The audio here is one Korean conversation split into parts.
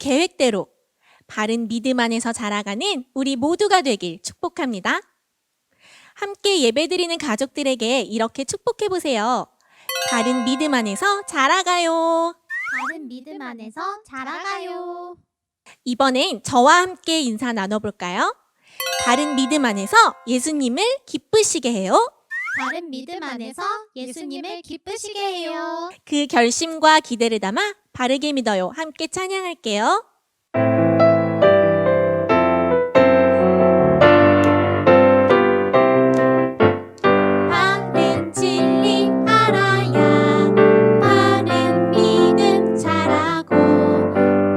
계획대로 바른 믿음 안에서 자라가는 우리 모두가 되길 축복합니다. 함께 예배드리는 가족들에게 이렇게 축복해 보세요. 바른 믿음 안에서 자라가요. 바른 믿음 안에서 자라가요. 이번엔 저와 함께 인사 나눠볼까요? 바른 믿음 안에서 예수님을 기쁘시게 해요. 바른 믿음 안에서 예수님을 기쁘시게 해요. 그 결심과 기대를 담아 바르게 믿어요. 함께 찬양할게요. 바른 진리 알아야 바른 믿음 자라고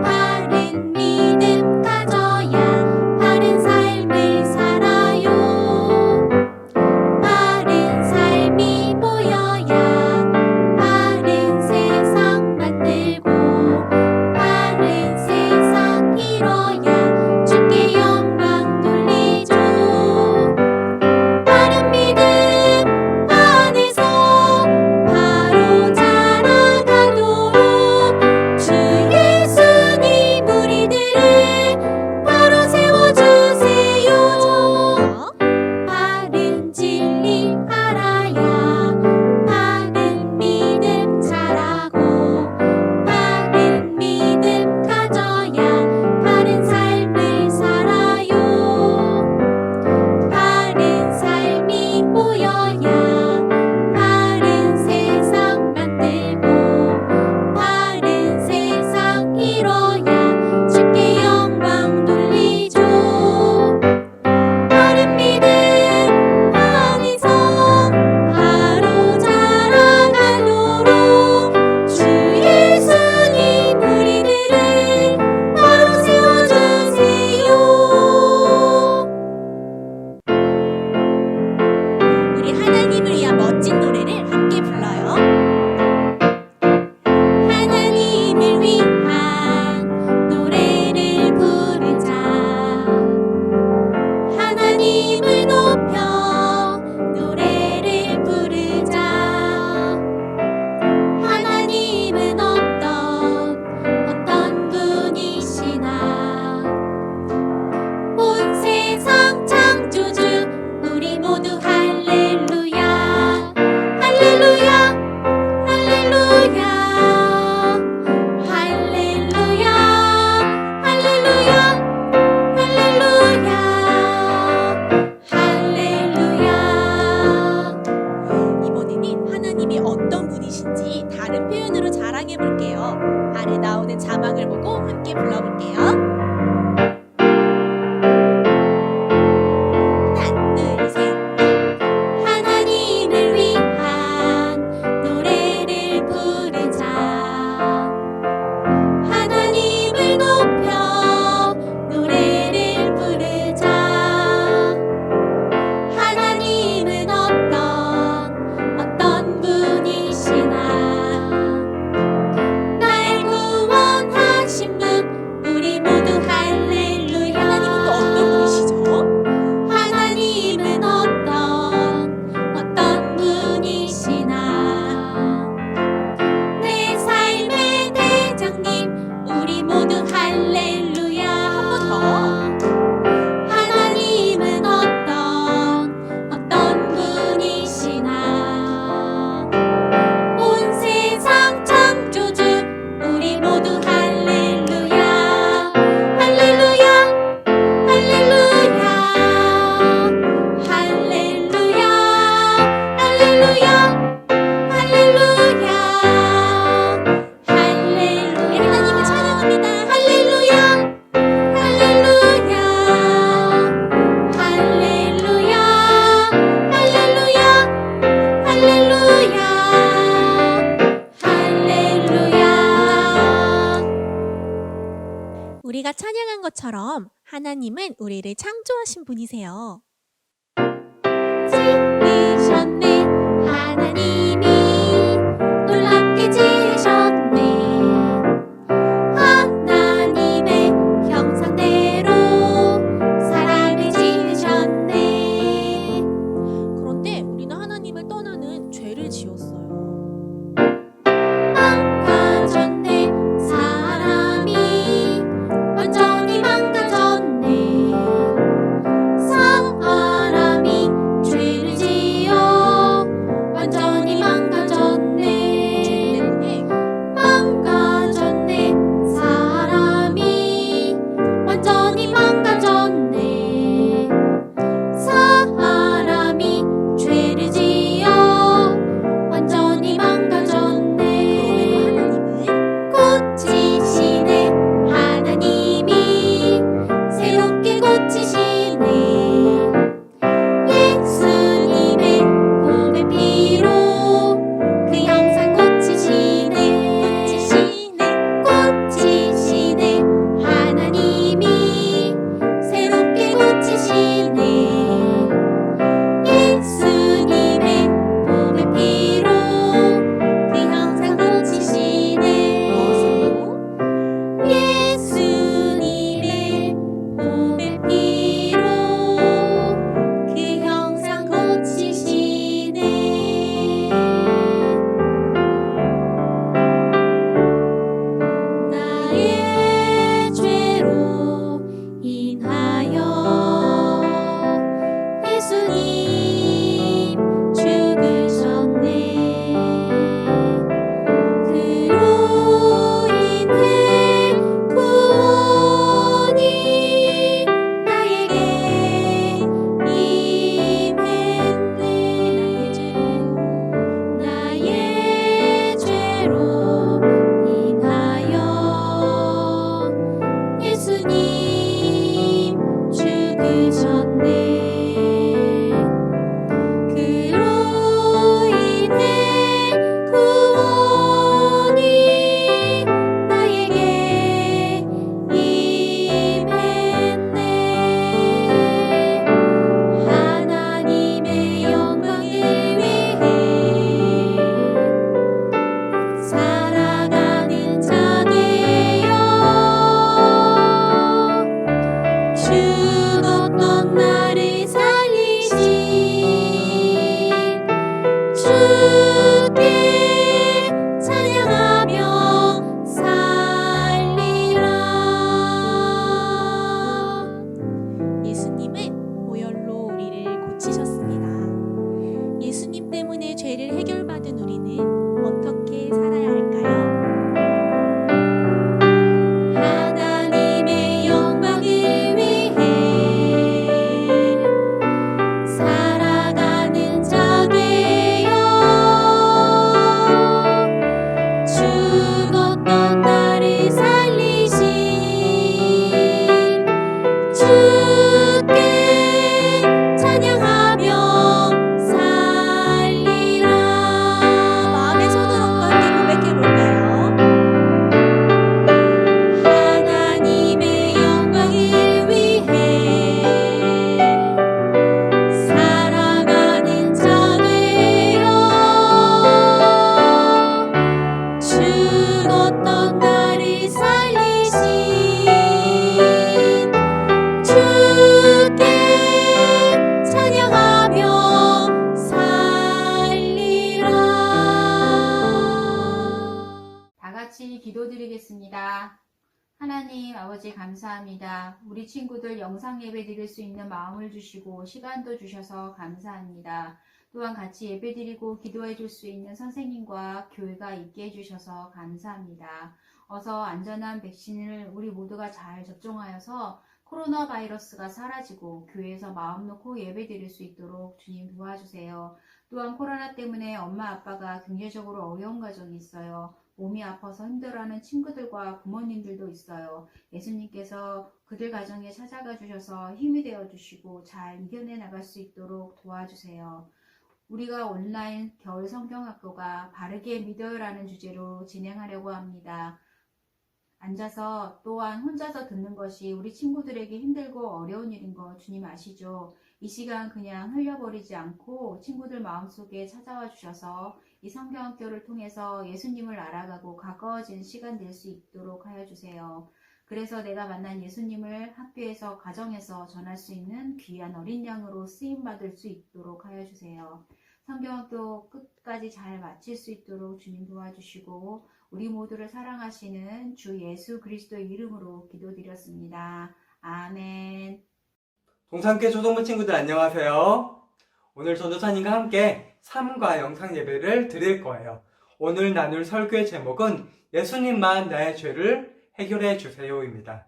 바른 믿음 가져야 바른 삶을 살아요. 바른 삶이 보여야 바른 세상 만들고 바른 세상 이뤄야 주께 영광 돌리죠. 바른 믿음 안에서 바로 자라가도록 주 예수님 우리들을 바로 세워주세요. 바른 진리 알아야 바른 믿음 자라고 바른 믿음 가져야 바른 삶을 살아요. 바른 삶이 보여야 바른 세상 만들고 바른 세상 이뤄야 주께 영광 돌리죠. 바른 믿음 안에서 바로 자라가도록 주 예수님 우리들을 바로 세워주세요. 우리 하나님을 위한 멋진 노래를 함께 불러요. 하나님을 위한 노래를 부르자. 하나님을 높여 노래를 부르자. 하나님은 어떤 분이시나 온 세상 창조주 우리 모두 할렐루야 할렐루야 할렐루야 할렐루야 할렐루야 할렐루야 할렐루야. 이번에는 하나님이 어떤 분이신지 다른 표현으로 자랑해 볼게요. 아래 나오는 자막을 보고 함께 불러볼게요. 하나, 둘, 셋. 하나님을 위한 노래를 부르자. 하나님을 높여 노래를 부르자. 하나님은 어떤 분이시나 날 구원하신 분 우리 모두 할렐루야. 하나님은 또 어떤 분이시죠? 하나님은 어떤 분이시나 내 삶의 대장님 우리 모두 할렐루야. 한 번 더. 하나님은 어떤 분이시나 온 세상 창조주 우리 모두 할렐루야 할렐루야 할렐루야 할렐루야 할렐루야 할렐루야 할렐루야. 하나님을 찬양합니다. 할렐루야 할렐루야 할렐루야 할렐루야 할렐루야 할렐루야. 우리가 찬양한 것처럼 하나님은 우리를 창조하신 분이세요. 지으셨네 하나님이 놀랍게 지으셨네. 하나님의 형상대로 사람을 지으셨네. 그런데 우리는 하나님을 떠나는 죄를 지었어요. 망가졌네 사람이 하나님 아버지 감사합니다. 우리 친구들 영상 예배 드릴 수 있는 마음을 주시고 시간도 주셔서 감사합니다. 또한 같이 예배 드리고 기도해 줄 수 있는 선생님과 교회가 있게 해주셔서 감사합니다. 어서 안전한 백신을 우리 모두가 잘 접종하여서 코로나 바이러스가 사라지고 교회에서 마음 놓고 예배 드릴 수 있도록 주님 도와주세요. 또한 코로나 때문에 엄마 아빠가 경제적으로 어려운 가정이 있어요. 몸이 아파서 힘들어하는 친구들과 부모님들도 있어요. 예수님께서 그들 가정에 찾아가 주셔서 힘이 되어 주시고 잘 이겨내 나갈 수 있도록 도와주세요. 우리가 온라인 겨울 성경학교가 바르게 믿어요라는 주제로 진행하려고 합니다. 앉아서 또한 혼자서 듣는 것이 우리 친구들에게 힘들고 어려운 일인 거 주님 아시죠? 이 시간 그냥 흘려버리지 않고 친구들 마음속에 찾아와 주셔서 이 성경학교를 통해서 예수님을 알아가고 가까워지는 시간 될 수 있도록 하여 주세요. 그래서 내가 만난 예수님을 학교에서 가정에서 전할 수 있는 귀한 어린 양으로 쓰임받을 수 있도록 하여 주세요. 성경학교 끝까지 잘 마칠 수 있도록 주님 도와주시고 우리 모두를 사랑하시는 주 예수 그리스도의 이름으로 기도드렸습니다. 아멘. 동산교회 초등부 친구들 안녕하세요. 오늘 전도사님과 함께 3과 영상 예배를 드릴 거예요. 오늘 나눌 설교의 제목은 예수님만 나의 죄를 해결해 주세요입니다.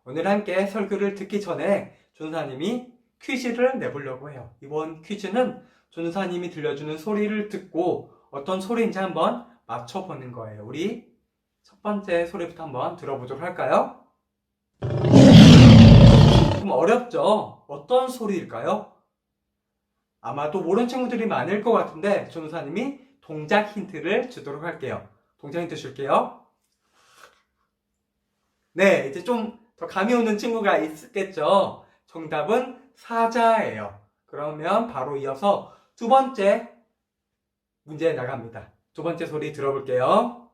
오늘 함께 설교를 듣기 전에 전도사님이 퀴즈를 내보려고 해요. 이번 퀴즈는 전도사님이 들려주는 소리를 듣고 어떤 소리인지 한번 맞춰보는 거예요. 우리 첫 번째 소리부터 한번 들어보도록 할까요? 좀 어렵죠? 어떤 소리일까요? 아마도 모르는 친구들이 많을 것 같은데 전도사님이 동작 힌트를 주도록 할게요. 동작 힌트 줄게요. 네, 이제 좀 더 감이 오는 친구가 있겠죠? 정답은 사자예요. 그러면 바로 이어서 두 번째 문제 나갑니다. 두 번째 소리 들어볼게요.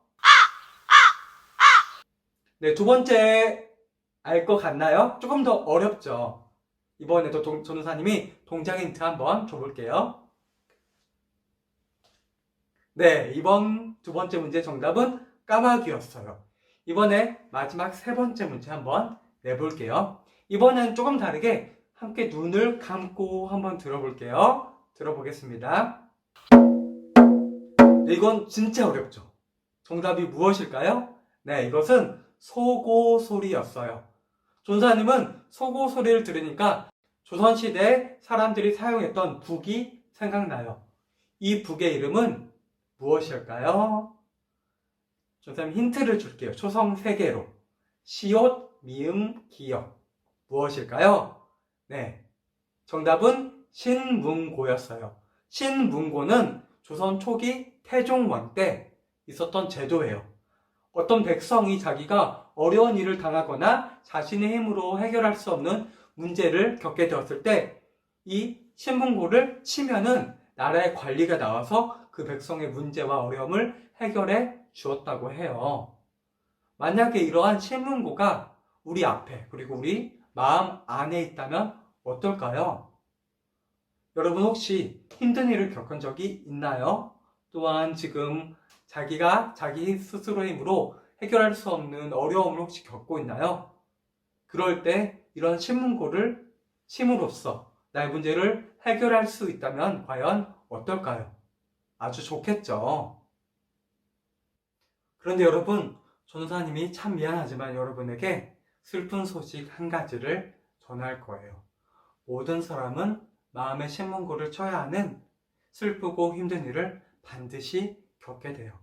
네, 두 번째 알 것 같나요? 조금 더 어렵죠? 이번에도 전도사님이 동작 힌트 한번 줘볼게요. 네, 이번 두 번째 문제 정답은 까마귀였어요. 이번에 마지막 세 번째 문제 한번 내볼게요. 이번엔 조금 다르게 함께 눈을 감고 한번 들어볼게요. 들어보겠습니다. 네, 이건 진짜 어렵죠? 정답이 무엇일까요? 네, 이것은 소고 소리였어요. 전도사님은 소고 소리를 들으니까 조선시대 사람들이 사용했던 북이 생각나요. 이 북의 이름은 무엇일까요? 전도사님 힌트를 줄게요. 초성 3개로. 시옷, 미음, 기역. 무엇일까요? 네, 정답은 신문고였어요. 신문고는 조선 초기 태종왕 때 있었던 제도예요. 어떤 백성이 자기가 어려운 일을 당하거나 자신의 힘으로 해결할 수 없는 문제를 겪게 되었을 때 이 신문고를 치면은 나라의 관리가 나와서 그 백성의 문제와 어려움을 해결해 주었다고 해요. 만약에 이러한 신문고가 우리 앞에 그리고 우리 마음 안에 있다면 어떨까요? 여러분 혹시 힘든 일을 겪은 적이 있나요? 또한 지금 자기가 자기 스스로의 힘으로 해결할 수 없는 어려움을 혹시 겪고 있나요? 그럴 때 이런 신문고를 침으로써 나의 문제를 해결할 수 있다면 과연 어떨까요? 아주 좋겠죠. 그런데 여러분, 전도사님이 참 미안하지만 여러분에게 슬픈 소식 한 가지를 전할 거예요. 모든 사람은 마음의 신문고를 쳐야 하는 슬프고 힘든 일을 반드시 겪게 돼요.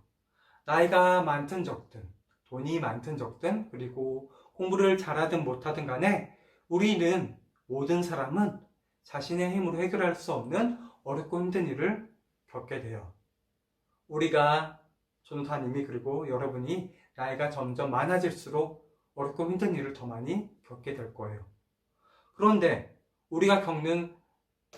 나이가 많든 적든, 돈이 많든 적든, 그리고 공부를 잘하든 못하든 간에 우리는 모든 사람은 자신의 힘으로 해결할 수 없는 어렵고 힘든 일을 겪게 돼요. 우리가 전도사님이 그리고 여러분이 나이가 점점 많아질수록 어렵고 힘든 일을 더 많이 겪게 될 거예요. 그런데 우리가 겪는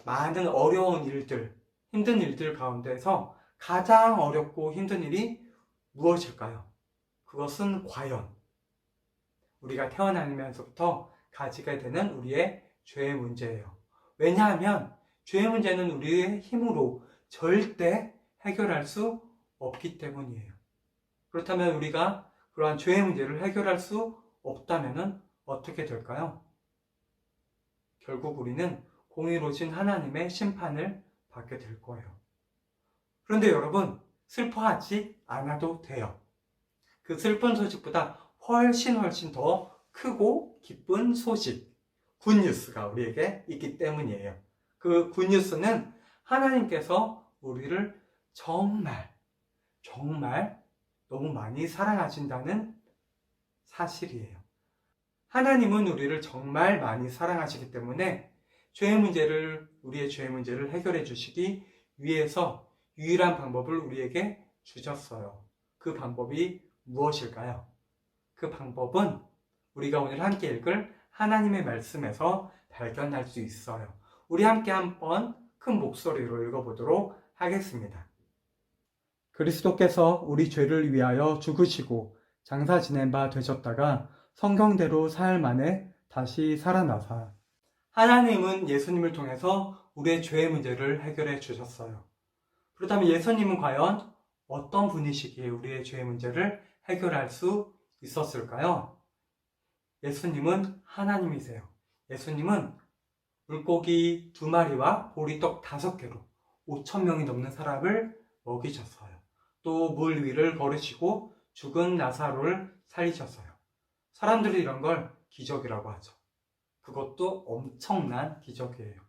많은 어려운 일들, 힘든 일들 가운데서 가장 어렵고 힘든 일이 무엇일까요? 그것은 과연 우리가 태어나면서부터 가지게 되는 우리의 죄의 문제예요. 왜냐하면 죄의 문제는 우리의 힘으로 절대 해결할 수 없기 때문이에요. 그렇다면 우리가 그러한 죄의 문제를 해결할 수 없다면은 어떻게 될까요? 결국 우리는 공의로우신 하나님의 심판을 받게 될 거예요. 그런데 여러분, 슬퍼하지 않아도 돼요. 그 슬픈 소식보다 훨씬 더 크고 기쁜 소식, 굿뉴스가 우리에게 있기 때문이에요. 그 굿뉴스는 하나님께서 우리를 정말 너무 많이 사랑하신다는 사실이에요. 하나님은 우리를 정말 많이 사랑하시기 때문에 우리의 죄의 문제를 해결해 주시기 위해서 유일한 방법을 우리에게 주셨어요. 그 방법이 무엇일까요? 그 방법은 우리가 오늘 함께 읽을 하나님의 말씀에서 발견할 수 있어요. 우리 함께 한번 큰 목소리로 읽어보도록 하겠습니다. 그리스도께서 우리 죄를 위하여 죽으시고 장사 지낸 바 되셨다가 성경대로 사흘 만에 다시 살아나사. 하나님은 예수님을 통해서 우리의 죄의 문제를 해결해 주셨어요. 그렇다면 예수님은 과연 어떤 분이시기에 우리의 죄의 문제를 해결할 수 있었을까요? 예수님은 하나님이세요. 예수님은 물고기 2마리와 보리떡 5개로 5,000명이 넘는 사람을 먹이셨어요. 또 물 위를 걸으시고 죽은 나사로를 살리셨어요. 사람들이 이런 걸 기적이라고 하죠. 그것도 엄청난 기적이에요.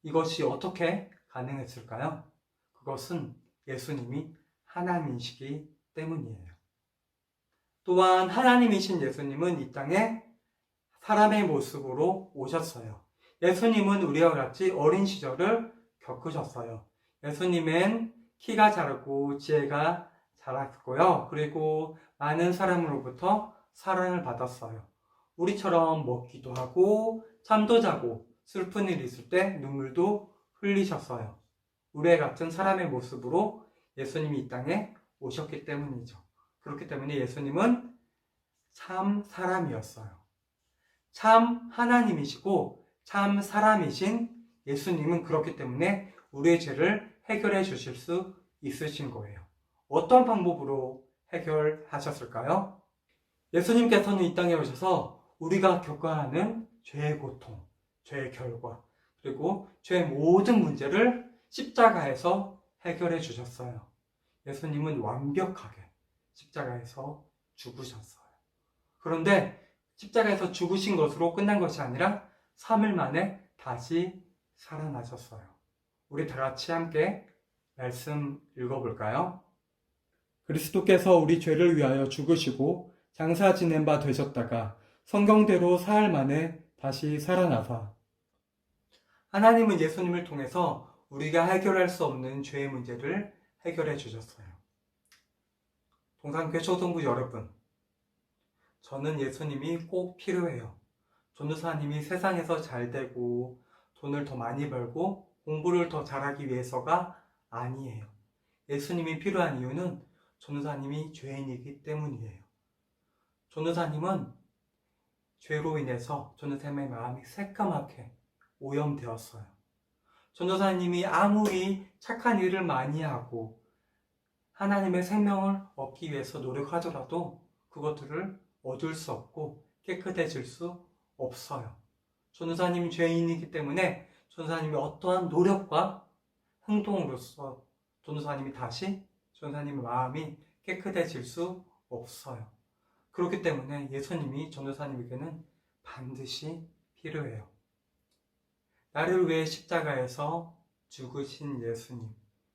이것이 어떻게 가능했을까요? 그것은 예수님이 하나님이시기 때문이에요. 또한 하나님이신 예수님은 이 땅에 사람의 모습으로 오셨어요. 예수님은 우리와 같이 어린 시절을 겪으셨어요. 예수님은 키가 작고 지혜가 자랐고요. 그리고 많은 사람으로부터 사랑을 받았어요. 우리처럼 먹기도 하고 잠도 자고 슬픈 일이 있을 때 눈물도 흘리셨어요. 우리 같은 사람의 모습으로 예수님이 이 땅에 오셨기 때문이죠. 그렇기 때문에 예수님은 참 사람이었어요. 참 하나님이시고 참 사람이신 예수님은 그렇기 때문에 우리의 죄를 해결해 주실 수 있으신 거예요. 어떤 방법으로 해결하셨을까요? 예수님께서는 이 땅에 오셔서 우리가 겪어야 하는 죄의 고통, 죄의 결과, 그리고 죄의 모든 문제를 십자가에서 해결해 주셨어요. 예수님은 완벽하게 십자가에서 죽으셨어요. 그런데 십자가에서 죽으신 것으로 끝난 것이 아니라 3일 만에 다시 살아나셨어요. 우리 다 같이 함께 말씀 읽어볼까요? 그리스도께서 우리 죄를 위하여 죽으시고 장사 지낸 바 되셨다가 성경대로 사흘 만에 다시 살아나사. 하나님은 예수님을 통해서 우리가 해결할 수 없는 죄의 문제를 해결해 주셨어요. 동산교회 초등부 여러분, 저는 예수님이 꼭 필요해요. 전도사님이 세상에서 잘 되고 돈을 더 많이 벌고 공부를 더 잘하기 위해서가 아니에요. 예수님이 필요한 이유는 전도사님이 죄인이기 때문이에요. 전도사님은 죄로 인해서 전도사님의 마음이 새까맣게 오염되었어요. 전도사님이 아무리 착한 일을 많이 하고 하나님의 생명을 얻기 위해서 노력하더라도 그것들을 얻을 수 없고 깨끗해질 수 없어요. 전도사님이 죄인이기 때문에 전도사님이 어떠한 노력과 행동으로서 전도사님이 다시 전도사님의 마음이 깨끗해질 수 없어요. 그렇기 때문에 예수님이 전도사님에게는 반드시 필요해요. 나를 위해 십자가에서 죽으신 예수님,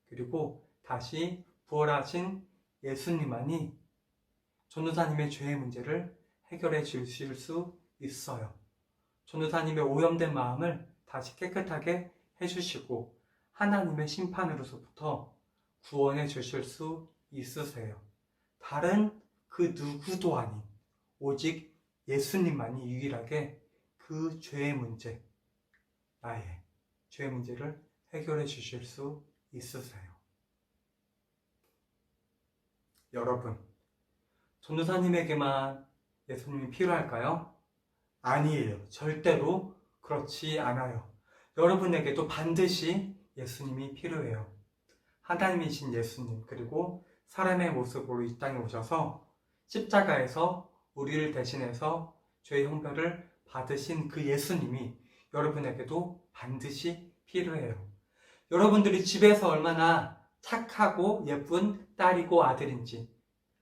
그리고 다시 부활하신 예수님만이 전도사님의 죄의 문제를 해결해 주실 수 있어요. 전도사님의 오염된 마음을 다시 깨끗하게 해주시고 하나님의 심판으로부터 구원해 주실 수 있으세요. 다른 그 누구도 아닌 오직 예수님만이 유일하게 그 죄의 문제, 나의 죄의 문제를 해결해 주실 수 있으세요. 여러분, 전도사님에게만 예수님이 필요할까요? 아니에요. 절대로 그렇지 않아요. 여러분에게도 반드시 예수님이 필요해요. 하나님이신 예수님, 그리고 사람의 모습으로 이 땅에 오셔서 십자가에서 우리를 대신해서 죄의 형벌을 받으신 그 예수님이 여러분에게도 반드시 필요해요. 여러분들이 집에서 얼마나 착하고 예쁜 딸이고 아들인지,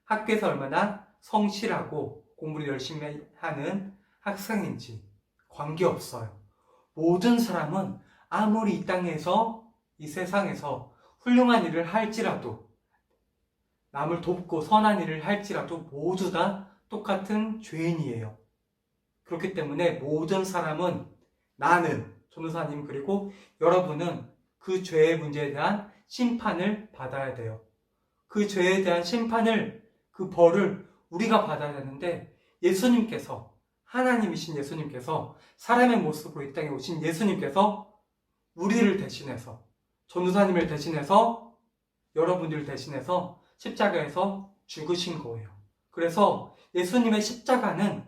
학교에서 얼마나 성실하고 공부를 열심히 하는 학생인지 관계없어요. 모든 사람은 아무리 이 땅에서, 이 세상에서 훌륭한 일을 할지라도, 남을 돕고 선한 일을 할지라도 모두 다 똑같은 죄인이에요. 그렇기 때문에 모든 사람은, 나는, 전도사님 그리고 여러분은 그 죄의 문제에 대한 심판을 받아야 돼요. 그 죄에 대한 심판을, 그 벌을 우리가 받아야 되는데, 예수님께서, 하나님이신 예수님께서, 사람의 모습으로 이 땅에 오신 예수님께서 우리를 대신해서, 전도사님을 대신해서, 여러분들을 대신해서 십자가에서 죽으신 거예요. 그래서 예수님의 십자가는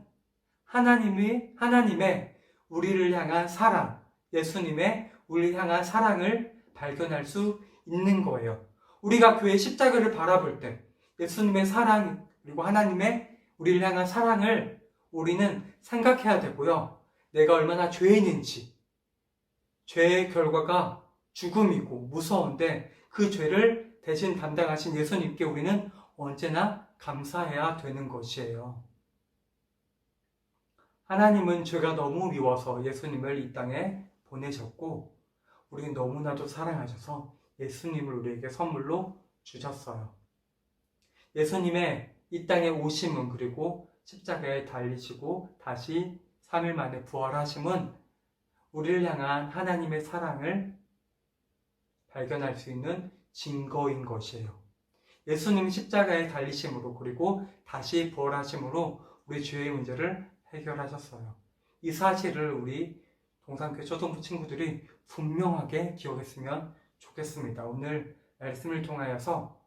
하나님의 우리를 향한 사랑, 예수님의 우리를 향한 사랑을 발견할 수 있는 거예요. 우리가 교회 십자가를 바라볼 때 예수님의 사랑, 그리고 하나님의 우리를 향한 사랑을 우리는 생각해야 되고요. 내가 얼마나 죄인인지, 죄의 결과가 죽음이고 무서운데 그 죄를 대신 담당하신 예수님께 우리는 언제나 감사해야 되는 것이에요. 하나님은 죄가 너무 미워서 예수님을 이 땅에 보내셨고, 우리는 너무나도 사랑하셔서 예수님을 우리에게 선물로 주셨어요. 예수님의 이 땅에 오심은, 그리고 십자가에 달리시고 다시 3일 만에 부활하심은 우리를 향한 하나님의 사랑을 발견할 수 있는 증거인 것이에요. 예수님 십자가에 달리심으로, 그리고 다시 부활하심으로 우리 죄의 문제를 해결하셨어요. 이 사실을 우리 동산교회 초등부 친구들이 분명하게 기억했으면 좋겠습니다. 오늘 말씀을 통하여서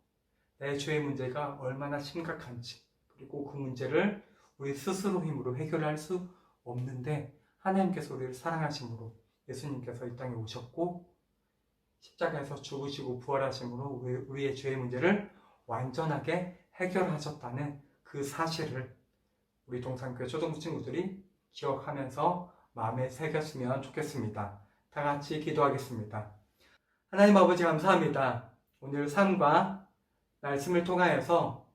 내 죄의 문제가 얼마나 심각한지, 그리고 그 문제를 우리 스스로 힘으로 해결할 수 없는데 하나님께서 우리를 사랑하심으로 예수님께서 이 땅에 오셨고 십자가에서 죽으시고 부활하심으로 우리의 죄의 문제를 완전하게 해결하셨다는 그 사실을 우리 동산교회 초등부 친구들이 기억하면서 마음에 새겼으면 좋겠습니다. 다 같이 기도하겠습니다. 하나님 아버지 감사합니다. 오늘 삶과 말씀을 통하여서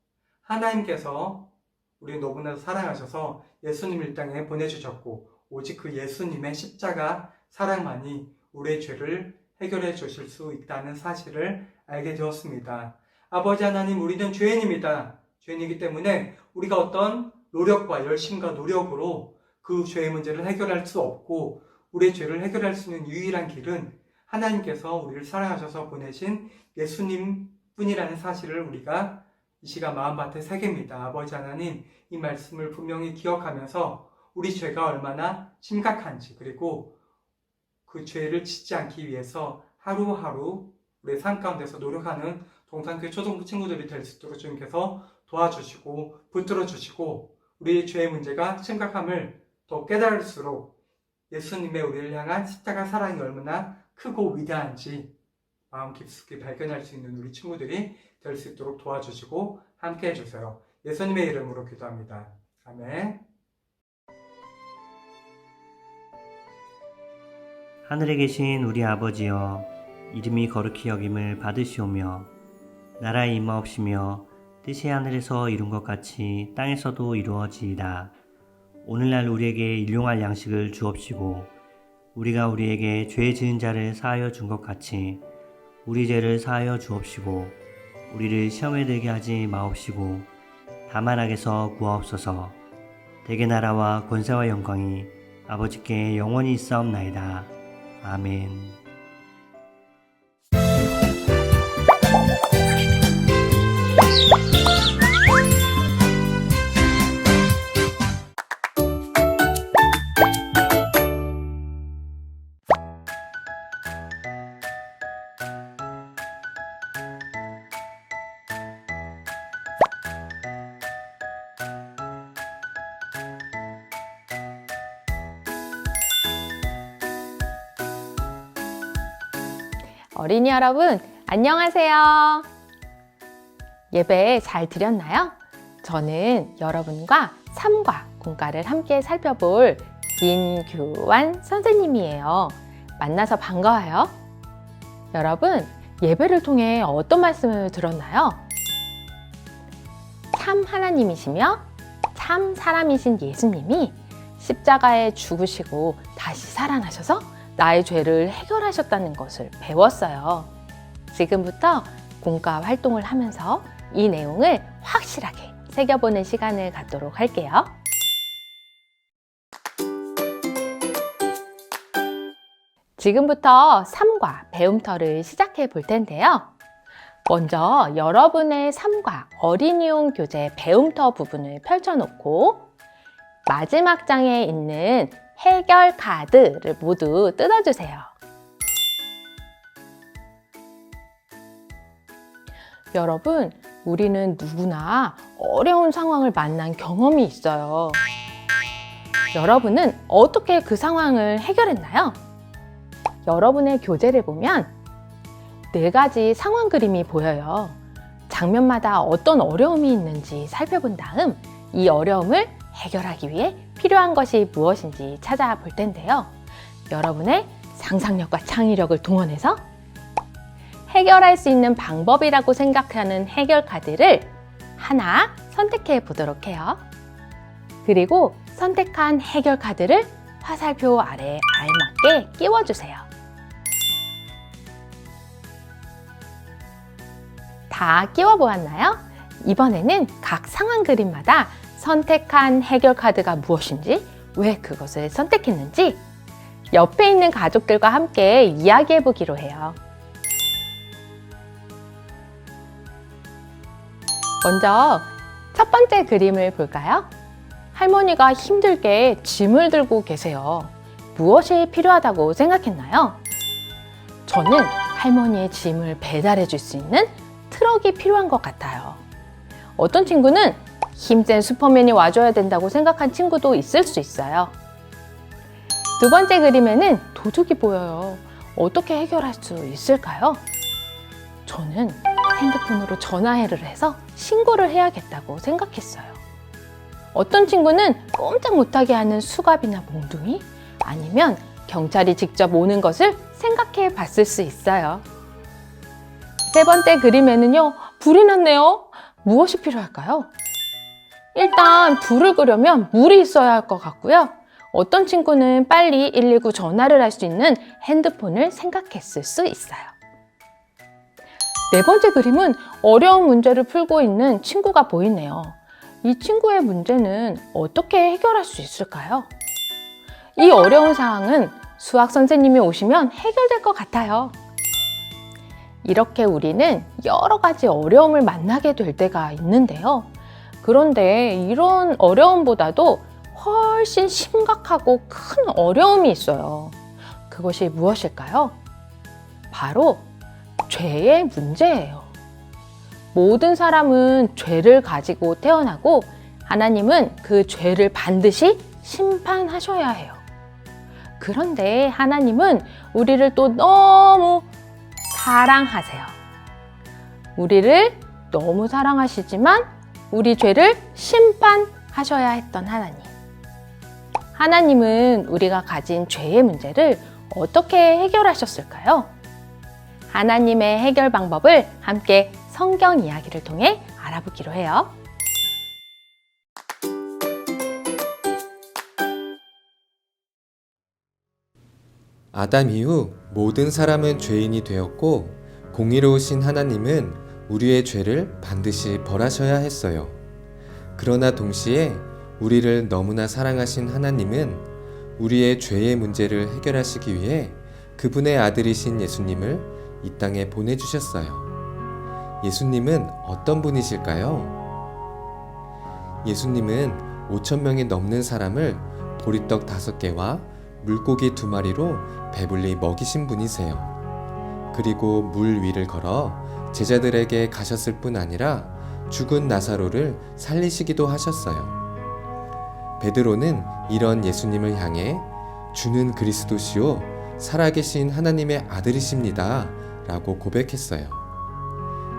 하나님께서 우리 너무나 사랑하셔서 예수님을 이 땅에 보내주셨고, 오직 그 예수님의 십자가 사랑만이 우리의 죄를 해결해 주실 수 있다는 사실을 알게 되었습니다. 아버지 하나님, 우리는 죄인입니다. 죄인이기 때문에 우리가 어떤 노력과 열심과 노력으로 그 죄의 문제를 해결할 수 없고, 우리의 죄를 해결할 수 있는 유일한 길은 하나님께서 우리를 사랑하셔서 보내신 예수님 뿐이라는 사실을 우리가 이 시간 마음밭에 새깁니다. 아버지 하나님, 이 말씀을 분명히 기억하면서 우리 죄가 얼마나 심각한지, 그리고 그 죄를 짓지 않기 위해서 하루하루 우리의 삶 가운데서 노력하는 동산교회 초등부 친구들이 될 수 있도록 주님께서 도와주시고 붙들어 주시고, 우리의 죄의 문제가 심각함을 더 깨달을수록 예수님의 우리를 향한 십자가 사랑이 얼마나 크고 위대한지 마음 깊숙이 발견할 수 있는 우리 친구들이 될 수 있도록 도와주시고 함께 해주세요. 예수님의 이름으로 기도합니다. 아멘. 하늘에 계신 우리 아버지여, 이름이 거룩히 여김을 받으시오며 나라의 임하옵시며 뜻이 하늘에서 이룬 것 같이 땅에서도 이루어지이다. 오늘날 우리에게 일용할 양식을 주옵시고, 우리가 우리에게 죄 지은 자를 사하여 준 것 같이 우리 죄를 사하여 주옵시고, 우리를 시험에 들게 하지 마옵시고 다만 악에서 구하옵소서. 대개 나라와 권세와 영광이 아버지께 영원히 있사옵나이다. 아멘. 어린이 여러분, 안녕하세요. 예배 잘 드렸나요? 저는 여러분과 삶과 공과를 함께 살펴볼 김규환 선생님이에요. 만나서 반가워요. 여러분, 예배를 통해 어떤 말씀을 들었나요? 참 하나님이시며 참 사람이신 예수님이 십자가에 죽으시고 다시 살아나셔서 나의 죄를 해결하셨다는 것을 배웠어요. 지금부터 공과 활동을 하면서 이 내용을 확실하게 새겨보는 시간을 갖도록 할게요. 지금부터 삶과 배움터를 시작해 볼 텐데요. 먼저 여러분의 삶과 어린이용 교재 배움터 부분을 펼쳐놓고 마지막 장에 있는 해결 카드를 모두 뜯어주세요. 여러분, 우리는 누구나 어려운 상황을 만난 경험이 있어요. 여러분은 어떻게 그 상황을 해결했나요? 여러분의 교재를 보면 4가지 상황 그림이 보여요. 장면마다 어떤 어려움이 있는지 살펴본 다음 이 어려움을 해결하기 위해 필요한 것이 무엇인지 찾아볼 텐데요. 여러분의 상상력과 창의력을 동원해서 해결할 수 있는 방법이라고 생각하는 해결 카드를 하나 선택해 보도록 해요. 그리고 선택한 해결 카드를 화살표 아래에 알맞게 끼워주세요. 다 끼워 보았나요? 이번에는 각 상황 그림마다 선택한 해결 카드가 무엇인지, 왜 그것을 선택했는지 옆에 있는 가족들과 함께 이야기해 보기로 해요. 먼저 첫 번째 그림을 볼까요? 할머니가 힘들게 짐을 들고 계세요. 무엇이 필요하다고 생각했나요? 저는 할머니의 짐을 배달해 줄 수 있는 트럭이 필요한 것 같아요. 어떤 친구는 힘센 슈퍼맨이 와줘야 된다고 생각한 친구도 있을 수 있어요. 두 번째 그림에는 도둑이 보여요. 어떻게 해결할 수 있을까요? 저는 핸드폰으로 전화를 해서 신고를 해야겠다고 생각했어요. 어떤 친구는 꼼짝 못하게 하는 수갑이나 몽둥이, 아니면 경찰이 직접 오는 것을 생각해 봤을 수 있어요. 세 번째 그림에는요, 불이 났네요. 무엇이 필요할까요? 일단 불을 끄려면 물이 있어야 할 것 같고요. 어떤 친구는 빨리 119 전화를 할 수 있는 핸드폰을 생각했을 수 있어요. 네 번째 그림은 어려운 문제를 풀고 있는 친구가 보이네요. 이 친구의 문제는 어떻게 해결할 수 있을까요? 이 어려운 상황은 수학 선생님이 오시면 해결될 것 같아요. 이렇게 우리는 여러 가지 어려움을 만나게 될 때가 있는데요. 그런데 이런 어려움보다도 훨씬 심각하고 큰 어려움이 있어요. 그것이 무엇일까요? 바로 죄의 문제예요. 모든 사람은 죄를 가지고 태어나고 하나님은 그 죄를 반드시 심판하셔야 해요. 그런데 하나님은 우리를 또 너무 사랑하세요. 우리를 너무 사랑하시지만 우리 죄를 심판하셔야 했던 하나님. 하나님은 우리가 가진 죄의 문제를 어떻게 해결하셨을까요? 하나님의 해결 방법을 함께 성경 이야기를 통해 알아보기로 해요. 아담 이후 모든 사람은 죄인이 되었고 공의로우신 하나님은 우리의 죄를 반드시 벌하셔야 했어요. 그러나 동시에 우리를 너무나 사랑하신 하나님은 우리의 죄의 문제를 해결하시기 위해 그분의 아들이신 예수님을 이 땅에 보내주셨어요. 예수님은 어떤 분이실까요? 예수님은 5,000명이 넘는 사람을 보리떡 5개와 물고기 2마리로 배불리 먹이신 분이세요. 그리고 물 위를 걸어 제자들에게 가셨을 뿐 아니라 죽은 나사로를 살리시기도 하셨어요. 베드로는 이런 예수님을 향해 주는 그리스도시요 살아계신 하나님의 아들이십니다 라고 고백했어요.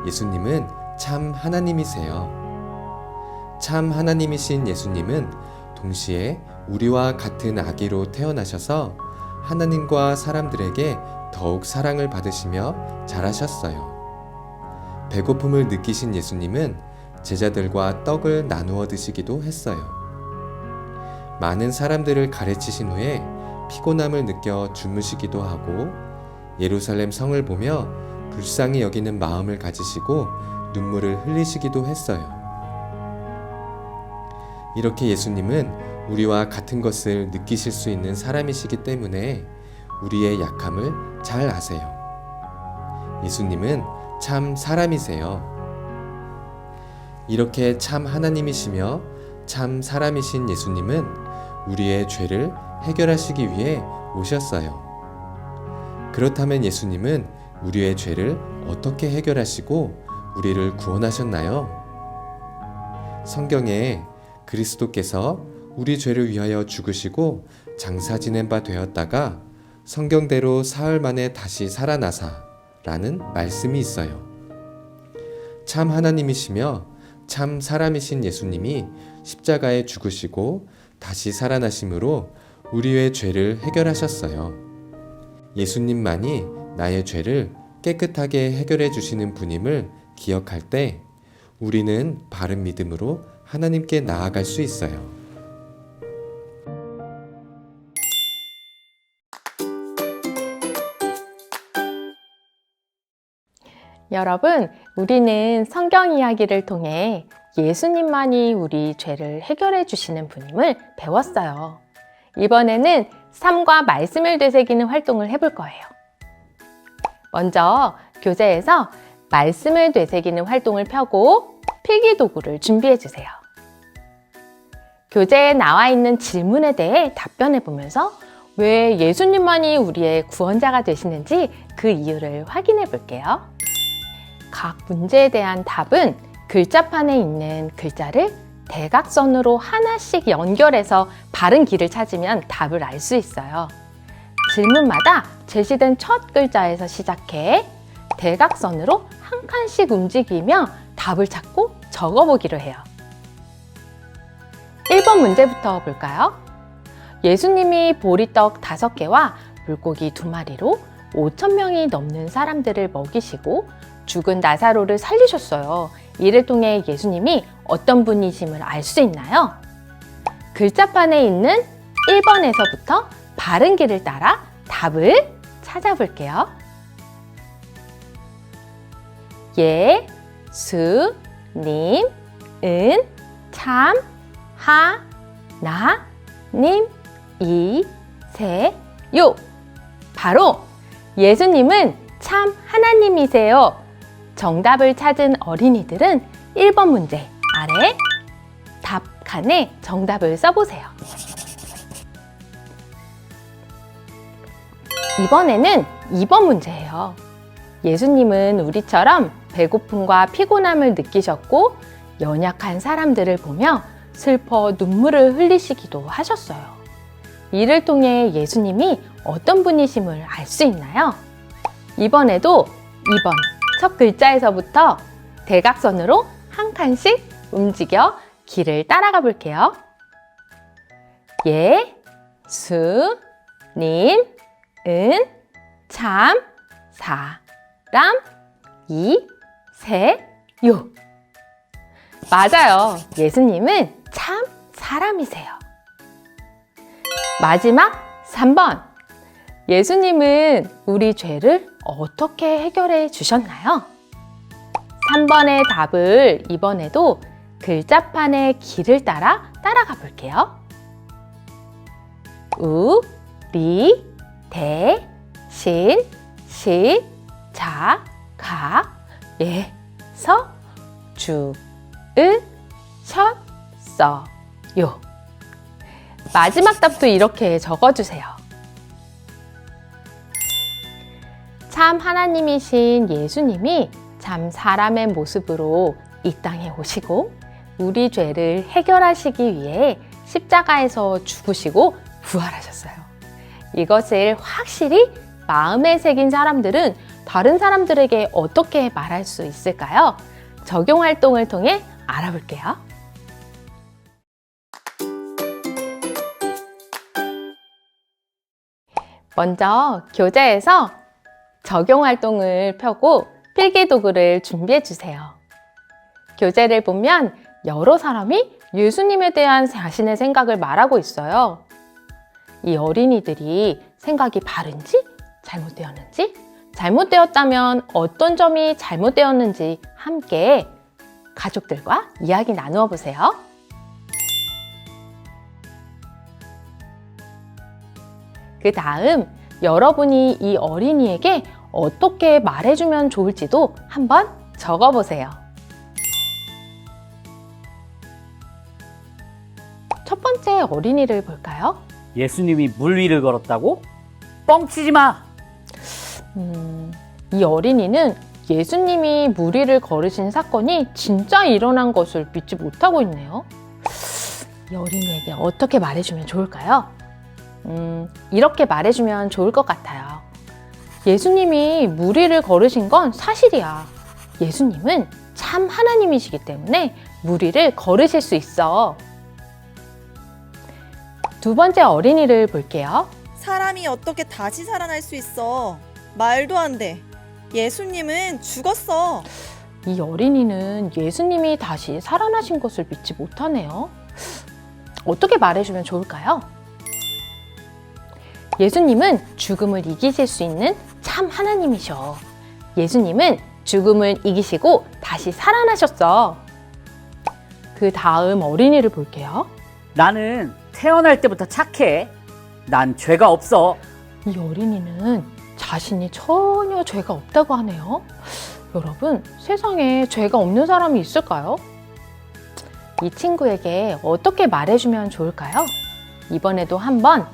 예수님은 참 하나님이세요. 참 하나님이신 예수님은 동시에 우리와 같은 아기로 태어나셔서 하나님과 사람들에게 더욱 사랑을 받으시며 자라셨어요. 배고픔을 느끼신 예수님은 제자들과 떡을 나누어 드시기도 했어요. 많은 사람들을 가르치신 후에 피곤함을 느껴 주무시기도 하고 예루살렘 성을 보며 불쌍히 여기는 마음을 가지시고 눈물을 흘리시기도 했어요. 이렇게 예수님은 우리와 같은 것을 느끼실 수 있는 사람이시기 때문에 우리의 약함을 잘 아세요. 예수님은 참 사람이세요. 이렇게 참 하나님이시며 참 사람이신 예수님은 우리의 죄를 해결하시기 위해 오셨어요. 그렇다면 예수님은 우리의 죄를 어떻게 해결하시고 우리를 구원하셨나요? 성경에 그리스도께서 우리 죄를 위하여 죽으시고 장사 지낸 바 되었다가 성경대로 사흘 만에 다시 살아나사 라는 말씀이 있어요. 참 하나님이시며 참 사람이신 예수님이 십자가에 죽으시고 다시 살아나심으로 우리의 죄를 해결하셨어요. 예수님만이 나의 죄를 깨끗하게 해결해 주시는 분임을 기억할 때 우리는 바른 믿음으로 하나님께 나아갈 수 있어요. 여러분, 우리는 성경 이야기를 통해 예수님만이 우리 죄를 해결해 주시는 분임을 배웠어요. 이번에는 삶과 말씀을 되새기는 활동을 해볼 거예요. 먼저 교재에서 말씀을 되새기는 활동을 펴고 필기도구를 준비해 주세요. 교재에 나와 있는 질문에 대해 답변해 보면서 왜 예수님만이 우리의 구원자가 되시는지 그 이유를 확인해 볼게요. 각 문제에 대한 답은 글자판에 있는 글자를 대각선으로 하나씩 연결해서 바른 길을 찾으면 답을 알 수 있어요. 질문마다 제시된 첫 글자에서 시작해 대각선으로 한 칸씩 움직이며 답을 찾고 적어보기로 해요. 1번 문제부터 볼까요? 예수님이 보리떡 5개와 물고기 2마리로 5,000명이 넘는 사람들을 먹이시고 죽은 나사로를 살리셨어요. 이를 통해 예수님이 어떤 분이심을 알 수 있나요? 글자판에 있는 1번에서부터 바른 길을 따라 답을 찾아볼게요. 예수님은 참 하나님이세요. 바로 예수님은 참 하나님이세요. 정답을 찾은 어린이들은 1번 문제 아래 답칸에 정답을 써보세요. 이번에는 2번 문제예요. 예수님은 우리처럼 배고픔과 피곤함을 느끼셨고 연약한 사람들을 보며 슬퍼 눈물을 흘리시기도 하셨어요. 이를 통해 예수님이 어떤 분이심을 알 수 있나요? 이번에도 2번 첫 글자에서부터 대각선으로 한 칸씩 움직여 길을 따라가 볼게요. 예수님은 참 사람이세요. 맞아요. 예수님은 참 사람이세요. 마지막 3번. 예수님은 우리 죄를 어떻게 해결해 주셨나요? 3번의 답을 이번에도 글자판의 길을 따라 따라가 볼게요. 우리 대신 십자가에서 죽으셨어요. 마지막 답도 이렇게 적어주세요. 참 하나님이신 예수님이 참 사람의 모습으로 이 땅에 오시고 우리 죄를 해결하시기 위해 십자가에서 죽으시고 부활하셨어요. 이것을 확실히 마음에 새긴 사람들은 다른 사람들에게 어떻게 말할 수 있을까요? 적용 활동을 통해 알아볼게요. 먼저 교재에서 적용 활동을 펴고 필기 도구를 준비해 주세요. 교재를 보면 여러 사람이 예수님에 대한 자신의 생각을 말하고 있어요. 이 어린이들이 생각이 바른지 잘못되었는지, 잘못되었다면 어떤 점이 잘못되었는지 함께 가족들과 이야기 나누어 보세요. 그 다음 여러분이 이 어린이에게 어떻게 말해주면 좋을지도 한번 적어보세요. 첫 번째 어린이를 볼까요? 예수님이 물 위를 걸었다고? 뻥치지 마! 이 어린이는 예수님이 물 위를 걸으신 사건이 진짜 일어난 것을 믿지 못하고 있네요. 이 어린이에게 어떻게 말해주면 좋을까요? 이렇게 말해주면 좋을 것 같아요. 예수님이 물 위를 걸으신 건 사실이야. 예수님은 참 하나님이시기 때문에 물 위를 걸으실 수 있어. 두 번째 어린이를 볼게요. 사람이 어떻게 다시 살아날 수 있어? 말도 안 돼. 예수님은 죽었어. 이 어린이는 예수님이 다시 살아나신 것을 믿지 못하네요. 어떻게 말해주면 좋을까요? 예수님은 죽음을 이기실 수 있는 참 하나님이셔. 예수님은 죽음을 이기시고 다시 살아나셨어. 그 다음 어린이를 볼게요. 나는 태어날 때부터 착해. 난 죄가 없어. 이 어린이는 자신이 전혀 죄가 없다고 하네요. 여러분, 세상에 죄가 없는 사람이 있을까요? 이 친구에게 어떻게 말해주면 좋을까요? 이번에도 한번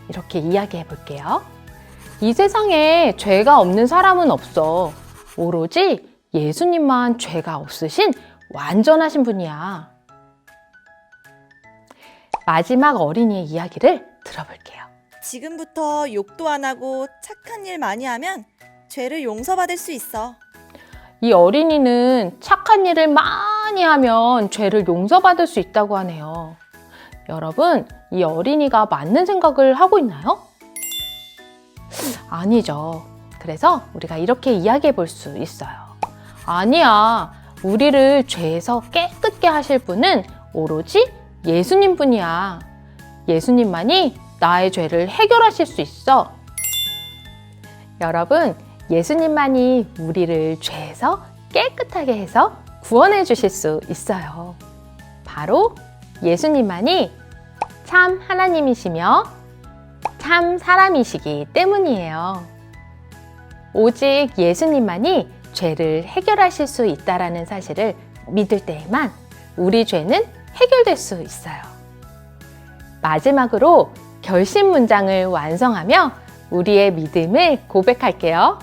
이렇게 이야기해 볼게요. 이 세상에 죄가 없는 사람은 없어. 오로지 예수님만 죄가 없으신 완전하신 분이야. 마지막 어린이의 이야기를 들어볼게요. 지금부터 욕도 안 하고 착한 일 많이 하면 죄를 용서받을 수 있어. 이 어린이는 착한 일을 많이 하면 죄를 용서받을 수 있다고 하네요. 여러분, 이 어린이가 맞는 생각을 하고 있나요? 아니죠. 그래서 우리가 이렇게 이야기해 볼 수 있어요. 아니야. 우리를 죄에서 깨끗게 하실 분은 오로지 예수님 뿐이야. 예수님만이 나의 죄를 해결하실 수 있어. 여러분, 예수님만이 우리를 죄에서 깨끗하게 해서 구원해 주실 수 있어요. 바로 예수님만이 참 하나님이시며 참 사람이시기 때문이에요. 오직 예수님만이 죄를 해결하실 수 있다는 사실을 믿을 때에만 우리 죄는 해결될 수 있어요. 마지막으로 결심 문장을 완성하며 우리의 믿음을 고백할게요.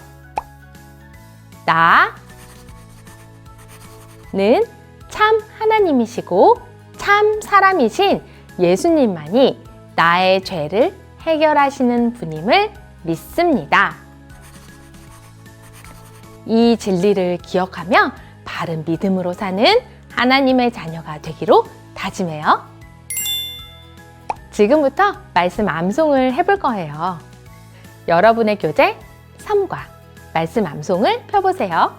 나는 참 하나님이시고 참 사람이신 예수님만이 나의 죄를 해결하시는 분임을 믿습니다. 이 진리를 기억하며 바른 믿음으로 사는 하나님의 자녀가 되기로 다짐해요. 지금부터 말씀 암송을 해볼 거예요. 여러분의 교재 3과 말씀 암송을 펴보세요.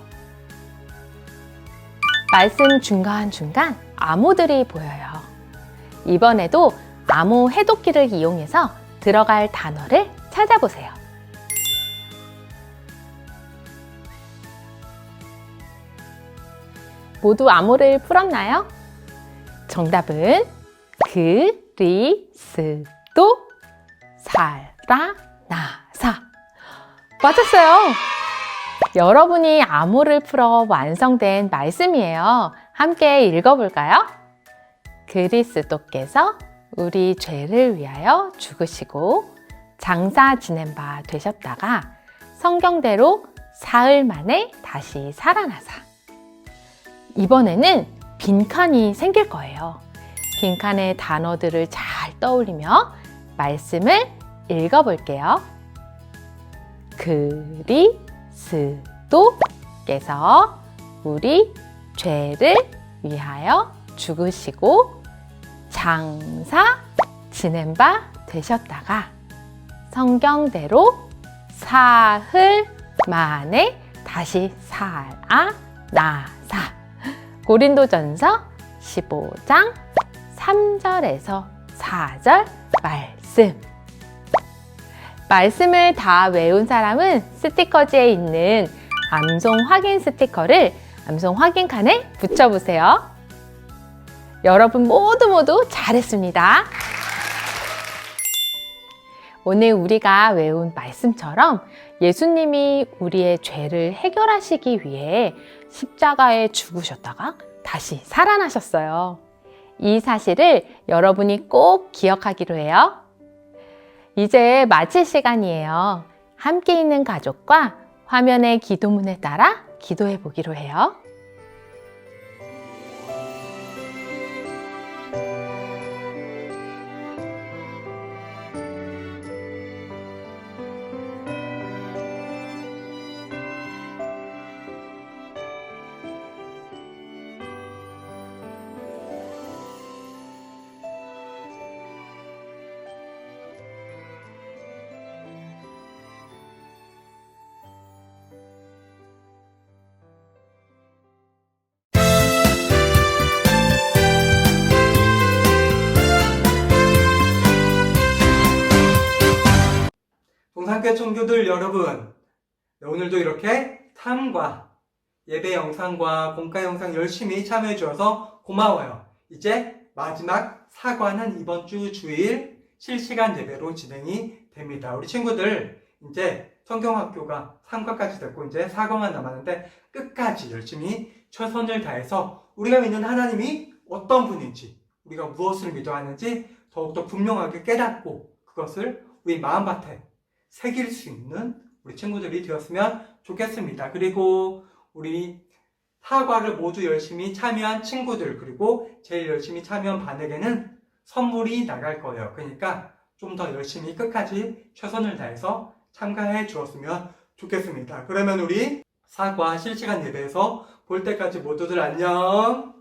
말씀 중간중간 암호들이 보여요. 이번에도 암호 해독기를 이용해서 들어갈 단어를 찾아보세요. 모두 암호를 풀었나요? 정답은 그리스도 살아나사. 맞았어요. 여러분이 암호를 풀어 완성된 말씀이에요. 함께 읽어볼까요? 그리스도께서 우리 죄를 위하여 죽으시고 장사 지낸 바 되셨다가 성경대로 사흘 만에 다시 살아나사. 이번에는 빈칸이 생길 거예요. 빈칸의 단어들을 잘 떠올리며 말씀을 읽어볼게요. 그리스도께서 우리 죄를 위하여 죽으시고 장사 지낸 바 되셨다가 성경대로 사흘 만에 다시 살아나사. 고린도전서 15장 3절에서 4절 말씀. 말씀을 다 외운 사람은 스티커지에 있는 암송 확인 스티커를 암송 확인 칸에 붙여보세요. 여러분 모두 잘했습니다. 오늘 우리가 외운 말씀처럼 예수님이 우리의 죄를 해결하시기 위해 십자가에 죽으셨다가 다시 살아나셨어요. 이 사실을 여러분이 꼭 기억하기로 해요. 이제 마칠 시간이에요. 함께 있는 가족과 화면의 기도문에 따라 기도해 보기로 해요. 동산교회 청교들 여러분, 네, 오늘도 이렇게 탐과 예배 영상과 공과 영상 열심히 참여해 주셔서 고마워요. 이제 마지막 사과는 이번 주 주일 실시간 예배로 진행이 됩니다. 우리 친구들 이제 성경학교가 3과까지 됐고 이제 4과만 남았는데 끝까지 열심히 최선을 다해서 우리가 믿는 하나님이 어떤 분인지, 우리가 무엇을 믿어야 하는지 더욱더 분명하게 깨닫고 그것을 우리 마음밭에 새길 수 있는 우리 친구들이 되었으면 좋겠습니다. 그리고 우리 사과를 모두 열심히 참여한 친구들, 그리고 제일 열심히 참여한 반에게는 선물이 나갈 거예요. 그러니까 좀 더 열심히 끝까지 최선을 다해서 참가해 주었으면 좋겠습니다. 그러면 우리 사과 실시간 예배에서 볼 때까지 모두들 안녕!